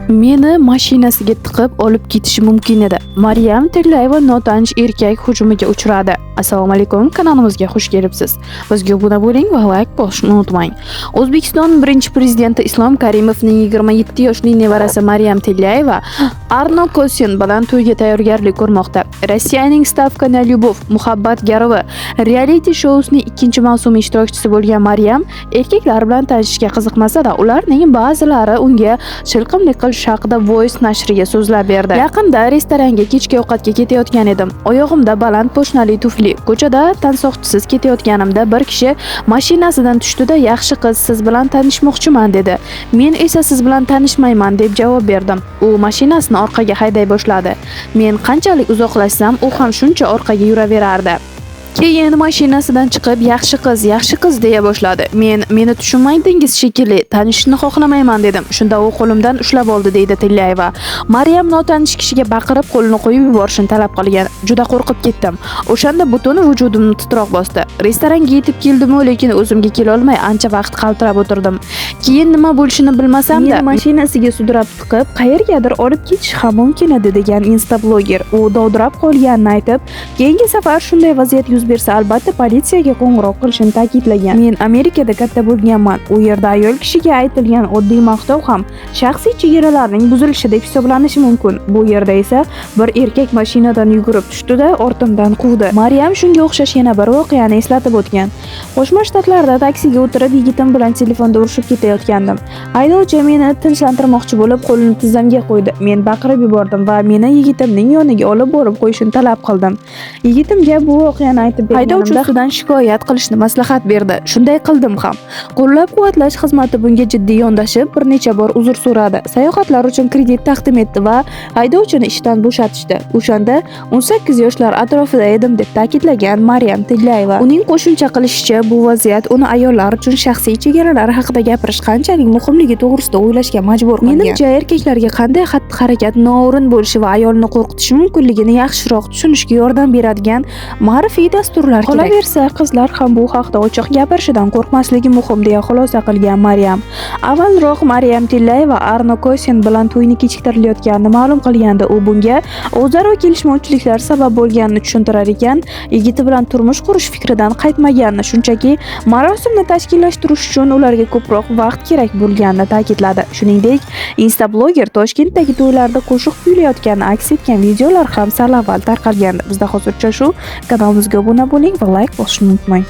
Meni mashinasiga tiqib olib ketishi mumkin edi. Maryam Tillayeva notanish erkak hujumiga uchradi. Assalomu alaykum, kanalimizga xush kelibsiz. Bizga obuna bo'ling va like bosishni unutmang. O'zbekiston birinchi prezidenti Islom Karimovning 27 yoshli nevarasi Maryam Tillayeva Arno Kosin bilan to'yga tayyorgarlik ko'rmoqda. Rossiyaning Stavka na Lyubov muhabbat garovi reality shousining ikkinchi mavsumi ishtirokchisi bo'lgan Maryam erkaklar bilan tanishishga qiziqmasa-da, ularning ba'zilari unga shilqimlik qilish haqida Voice nashriga so'zlab berdi. Yaqinda restoranga kechki ovqatga ketayotgan edim. Oyog'imda baland poshnali tufli. Ko'chada tansoqchisiz ketayotganimda bir kishi mashinasidan tushdi-da, "Yaxshi qiz, siz bilan tanishmoqchiman" dedi. Men esa "Siz bilan tanishmayman" deb javob berdim. U mashinasini orqaga hayday boshladi. Men qanchalik uzoqlashsam, u ham shuncha orqaga yuraverardi. Keyin mashinasidan chiqib yaxshi qiz deya boshladi. Meni tushunmadingiz shekilli, tanishishni xohlamayman dedim. Shunda u qo'limdan ushlab oldi deydi Tillayeva. Maryam notanish kishiga baqirib qo'lini qo'yib yuborishni talab qilgan. Juda qo'rqib ketdim. O'shanda butun vujudimni titroq bosdi. Restoranga yetib keldim-u, lekin o'zimga kela olmay ancha vaqt qaltirab o'tirdim. Keyin nima bo'lishini bilmasam-da, mashinasiga sudrab tiqib, qayergadir olib ketish ham mumkin edi degan Instablogger. U dovdirab qolganini aytib, keyingi safar shunday vaziyat yuz bersa albatta politsiyaga qo'ng'iroq qilishini ta'kidlagan. Men Amerikada katta bo'lganman. U yerda ayol kishiga aytilgan oddiy maqtov ham shaxsiy chegaralarning buzilishi deb hisoblanishi mumkin. Bu yerda esa bir erkak mashinadan yugurib tushdi-da, ortimdan quvdi. Maryam shunga o'xshash yana bir voqeani eslatib o'tgan. Qo'shma Shtatlarda taksiga o'tirib yigitim bilan telefonda urushib ketayotgandim. Haydovchi meni tinchlantirmoqchi bo'lib qo'lini tizzamga qo'ydi. Men baqirib yubordim va meni yigitimning yoniga olib borib qo'yishini talab qildim. Yigitimga bu voqeani aytib haydovchi ustidan shikoyat qilishni maslahat berdi. Shunday qildim ham. Qo'llab-quvvatlash xizmati bunga jiddiy yondashib, bir necha bor uzr so'radi. Sayohatlar uchun kredit taqdim etdi va haydovchini ishdan bo'shatishdi. O'shanda 18 yoshlar atrofida edim deb ta'kidlagan Maryam Tillayeva. Uning qo'shimcha qilishicha, bu vaziyat uni ayollar uchun shaxsiy chegaralar haqida gapirish qanchalik muhimligi to'g'risida o'ylashga majbur qilgan. Menimcha, erkaklarga qanday xatti-harakat noo'rin bo'lishi va ayolni qo'rqitishi mumkinligini yaxshiroq tushunishga yordam beradigan ma'rifiy dasturlar kerak. Qolaversa, qizlar ham bu haqda ochiq gapirishidan qo'rqmasligi muhim deya xulosa qilgan Maryam. Avvalroq Maryam Tillayeva Arno Kosin bilan to'yni kechiktirilayotganini ma'lum qilgandi. U bunga o'zaro kelishmovchiliklar sabab bo'lganini tushuntirar ekan, yigiti bilan turmush qurish fikridan qaytmaganini, shunchaki marosimni tashkillashtirish uchun ularga ko'proq vaqt kerak bo'lganini ta'kidladi. Shuningdek, Instablogger Toshkentdagi to'ylarda qo'shiq kuylayotgani aks etgan videolar ham sal avval tarqalgandi. Bizda hozircha shu. Kanalimizga obuna bo'ling va like bosishni unutmang.